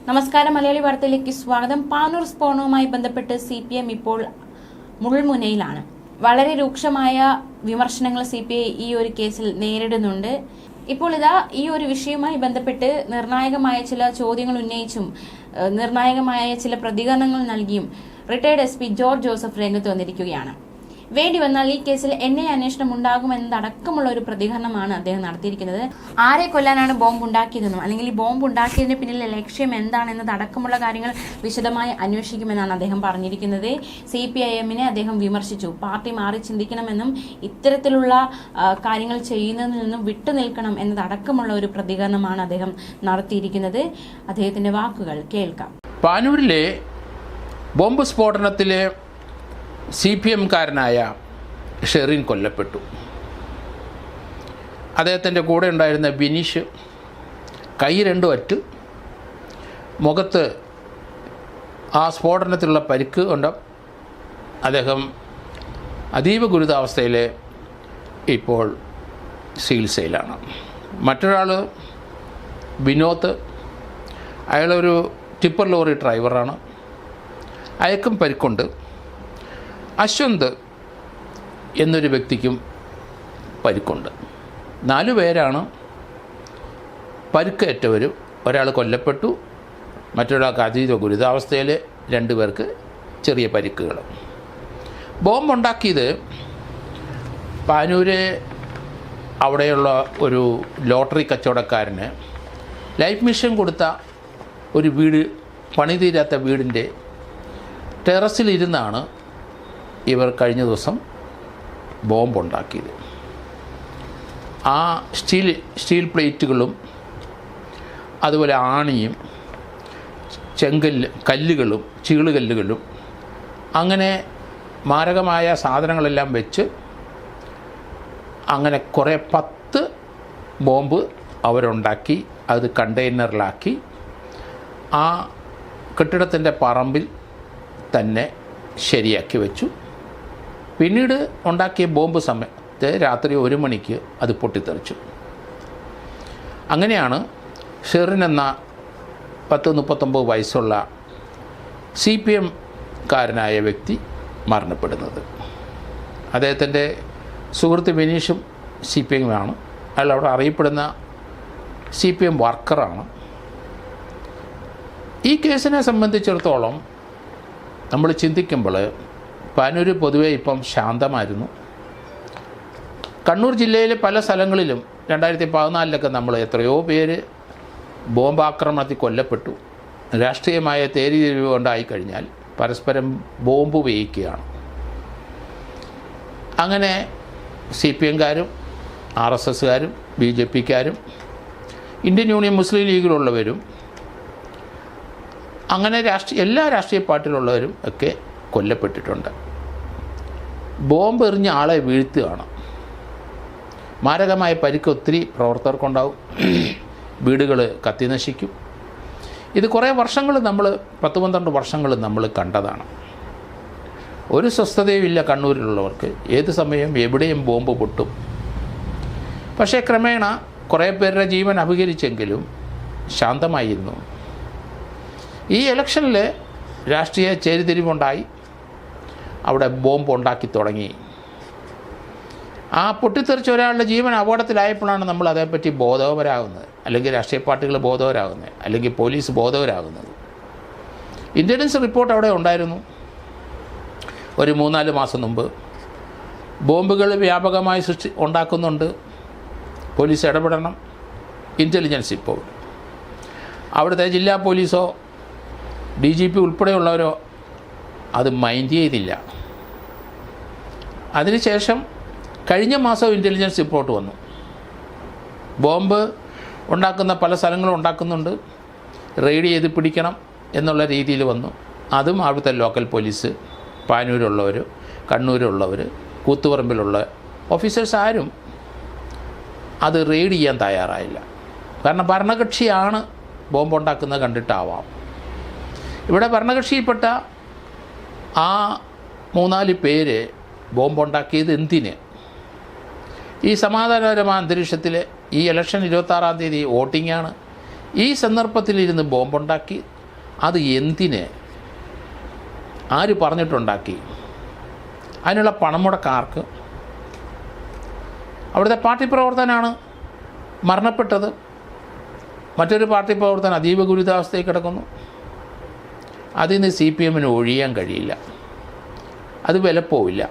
നമസ്കാരം. മലയാളി വാർത്തയിലേക്ക് സ്വാഗതം. പാനൂർ സ്ഫോടനവുമായി ബന്ധപ്പെട്ട് CPM ഇപ്പോൾ മുൾമുനയിലാണ്. വളരെ രൂക്ഷമായ വിമർശനങ്ങൾ CPI ഈ ഒരു കേസിൽ നേരിടുന്നുണ്ട്. ഇപ്പോൾ ഈ ഒരു വിഷയവുമായി ബന്ധപ്പെട്ട് നിർണായകമായ ചില ചോദ്യങ്ങൾ ഉന്നയിച്ചും നിർണായകമായ ചില പ്രതികരണങ്ങൾ നൽകിയും റിട്ടയർഡ് SP ജോർജ് ജോസഫ് രംഗത്ത് വന്നിരിക്കുകയാണ്. വേണ്ടി വന്നാൽ ഈ കേസിൽ അന്വേഷണം ഉണ്ടാകുമെന്നതടക്കമുള്ള ഒരു പ്രതികരണമാണ് അദ്ദേഹം നടത്തിയിരിക്കുന്നത്. ആരെ കൊല്ലാനാണ് ബോംബ് ഉണ്ടാക്കിയതെന്നും അല്ലെങ്കിൽ ഈ ബോംബ് ഉണ്ടാക്കിയതിന് പിന്നിലെ ലക്ഷ്യം എന്താണെന്നതടക്കമുള്ള കാര്യങ്ങൾ വിശദമായി അന്വേഷിക്കുമെന്നാണ് അദ്ദേഹം പറഞ്ഞിരിക്കുന്നത്. CPIM-നെ അദ്ദേഹം വിമർശിച്ചു. പാർട്ടി മാറി ചിന്തിക്കണമെന്നും ഇത്തരത്തിലുള്ള കാര്യങ്ങൾ ചെയ്യുന്നതിൽ നിന്നും വിട്ടുനിൽക്കണം എന്നതടക്കമുള്ള ഒരു പ്രതികരണമാണ് അദ്ദേഹം നടത്തിയിരിക്കുന്നത്. അദ്ദേഹത്തിന്റെ വാക്കുകൾ കേൾക്കാം. പാനൂരിലെ ബോംബ് സ്ഫോടനത്തിലെ CPM-കാരനായ ഷെറിൻ കൊല്ലപ്പെട്ടു. അദ്ദേഹത്തിൻ്റെ കൂടെ ഉണ്ടായിരുന്ന ബിനീഷ് കൈ രണ്ടും അറ്റ്, മുഖത്ത് ആ സ്ഫോടനത്തിലുള്ള പരിക്ക് കൊണ്ട് അദ്ദേഹം അതീവ ഗുരുതരാവസ്ഥയിൽ ഇപ്പോൾ ചികിത്സയിലാണ്. മറ്റൊരാൾ വിനോദ്, അയാളൊരു ടിപ്പർ ലോറി ഡ്രൈവറാണ്, അയാൾക്കും പരിക്കുണ്ട്. അശ്വന്ത് എന്നൊരു വ്യക്തിക്കും പരിക്കുണ്ട്. 4 പേരാണ് പരിക്കേറ്റവരും. ഒരാൾ കൊല്ലപ്പെട്ടു, മറ്റൊരാൾക്ക് അതീവ ഗുരുതരാവസ്ഥയിൽ, 2 പേർക്ക് ചെറിയ പരിക്കുകൾ. ബോംബുണ്ടാക്കിയത് പാനൂര് അവിടെയുള്ള ഒരു ലോട്ടറി കച്ചവടക്കാരന് ലൈഫ് മിഷൻ കൊടുത്ത ഒരു വീട്, പണി തീരാത്ത വീടിൻ്റെ ടെറസിലിരുന്നാണ് ഇവർ കഴിഞ്ഞ ദിവസം ബോംബുണ്ടാക്കിയത്. ആ സ്റ്റീൽ പ്ലേറ്റുകളും അതുപോലെ ആണിയും കല്ലുകളും ചീളുകല്ലുകളും അങ്ങനെ മാരകമായ സാധനങ്ങളെല്ലാം വെച്ച് അങ്ങനെ കുറേ 10 ബോംബ് അവരുണ്ടാക്കി അത് കണ്ടെയ്നറിലാക്കി ആ കെട്ടിടത്തിൻ്റെ പറമ്പിൽ തന്നെ ശരിയാക്കി വെച്ചു. പിന്നീട് ഉണ്ടാക്കിയ ബോംബ് സമയത്ത് രാത്രി 1 മണിക്ക് അത് പൊട്ടിത്തെറിച്ചു. അങ്ങനെയാണ് ഷെറിൻ എന്ന 39 വയസ്സുള്ള CPM-കാരനായ വ്യക്തി മരണപ്പെടുന്നത്. അദ്ദേഹത്തിൻ്റെ സുഹൃത്ത് ബിനീഷും CPM-ആണ്. അയാൾ അവിടെ അറിയപ്പെടുന്ന CPM വർക്കറാണ്. ഈ കേസിനെ സംബന്ധിച്ചിടത്തോളം നമ്മൾ ചിന്തിക്കുമ്പോൾ പാനൂർ പൊതുവേ ഇപ്പം ശാന്തമായിരുന്നു. കണ്ണൂർ ജില്ലയിലെ പല സ്ഥലങ്ങളിലും 2014 നമ്മൾ എത്രയോ പേര് ബോംബാക്രമണത്തിൽ കൊല്ലപ്പെട്ടു. രാഷ്ട്രീയമായ തേരിതിരിവ് കൊണ്ടായിക്കഴിഞ്ഞാൽ പരസ്പരം ബോംബ് ഉപയോഗിക്കുകയാണ്. അങ്ങനെ CPM-കാരും RSS-കാരും BJP-ക്കാരും ഇന്ത്യൻ യൂണിയൻ മുസ്ലിം ലീഗിലുള്ളവരും അങ്ങനെ എല്ലാ രാഷ്ട്രീയ പാർട്ടിയിലുള്ളവരും ഒക്കെ കൊല്ലപ്പെട്ടിട്ടുണ്ട്. ബോംബ് എറിഞ്ഞ ആളെ വീഴ്ത്തുകയാണ്. മാരകമായ പരിക്ക് ഒത്തിരി പ്രവർത്തകർക്കുണ്ടാവും. വീടുകൾ കത്തിനശിക്കും. ഇത് കുറേ വർഷങ്ങൾ നമ്മൾ 10-12 വർഷങ്ങൾ നമ്മൾ കണ്ടതാണ്. ഒരു സ്വസ്ഥതയുമില്ല കണ്ണൂരിലുള്ളവർക്ക്. ഏത് സമയം എവിടെയും ബോംബ് പൊട്ടും. പക്ഷേ ക്രമേണ കുറേ പേരുടെ ജീവൻ അപഹരിച്ചെങ്കിലും ശാന്തമായിരുന്നു. ഈ ഇലക്ഷനിൽ രാഷ്ട്രീയ ചേരിതിരിവുണ്ടായി. അവിടെ ബോംബ് ഉണ്ടാക്കി തുടങ്ങി. ആ പൊട്ടിത്തെറിച്ച ഒരാളുടെ ജീവൻ അപകടത്തിലായപ്പോഴാണ് നമ്മൾ അതേപ്പറ്റി ബോധവരാകുന്നത്, അല്ലെങ്കിൽ രാഷ്ട്രീയ പാർട്ടികൾ ബോധവരാകുന്നത്, അല്ലെങ്കിൽ പോലീസ് ബോധവരാകുന്നത്. ഇൻ്റലിജൻസ് റിപ്പോർട്ട് അവിടെ ഉണ്ടായിരുന്നു. ഒരു 3-4 മാസം മുമ്പ് ബോംബുകൾ വ്യാപകമായി ഉണ്ടാക്കുന്നുണ്ട്, പോലീസ് ഇടപെടണം. ഇൻ്റലിജൻസ് ഇപ്പോൾ അവിടുത്തെ ജില്ലാ പോലീസോ DGP ഉൾപ്പെടെയുള്ളവരോ അത് മൈൻഡ് ചെയ്തില്ല. അതിനുശേഷം കഴിഞ്ഞ മാസം ഇൻ്റലിജൻസ് റിപ്പോർട്ട് വന്നു. ബോംബ് ഉണ്ടാക്കുന്ന പല സ്ഥലങ്ങളും ഉണ്ടാക്കുന്നുണ്ട്, റെയ്ഡ് ചെയ്ത് പിടിക്കണം എന്നുള്ള രീതിയിൽ വന്നു. അതും അവിടുത്തെ ലോക്കൽ പോലീസ്, പാനൂരുള്ളവർ, കണ്ണൂരുള്ളവർ, കൂത്തുപറമ്പിലുള്ള ഓഫീസേഴ്സ് ആരും അത് റെയ്ഡ് ചെയ്യാൻ തയ്യാറായില്ല. കാരണം ഭരണകക്ഷിയാണ് ബോംബുണ്ടാക്കുന്നത് കണ്ടിട്ടാവാം. ഇവിടെ ഭരണകക്ഷിയിൽപ്പെട്ട ആ 3-4 പേര് ബോംബുണ്ടാക്കിയത് എന്തിന്? ഈ സമാധാനപരമായ അന്തരീക്ഷത്തിൽ ഈ ഇലക്ഷൻ 26-ാം തീയതി വോട്ടിങ്ങാണ്. ഈ സന്ദർഭത്തിലിരുന്ന് ബോംബുണ്ടാക്കി അത് എന്തിന്, ആര് പറഞ്ഞിട്ടുണ്ടാക്കി, അതിനുള്ള പണം മുടക്കാർക്ക്? അവിടുത്തെ പാർട്ടി പ്രവർത്തകനാണ് മരണപ്പെട്ടത്. മറ്റൊരു പാർട്ടി പ്രവർത്തകൻ അതീവ ഗുരുതാവസ്ഥയിൽ കിടക്കുന്നു. അതിൽ നിന്ന് CPM ഒഴിയാൻ കഴിയില്ല, അത് വിലപ്പോവില്ല.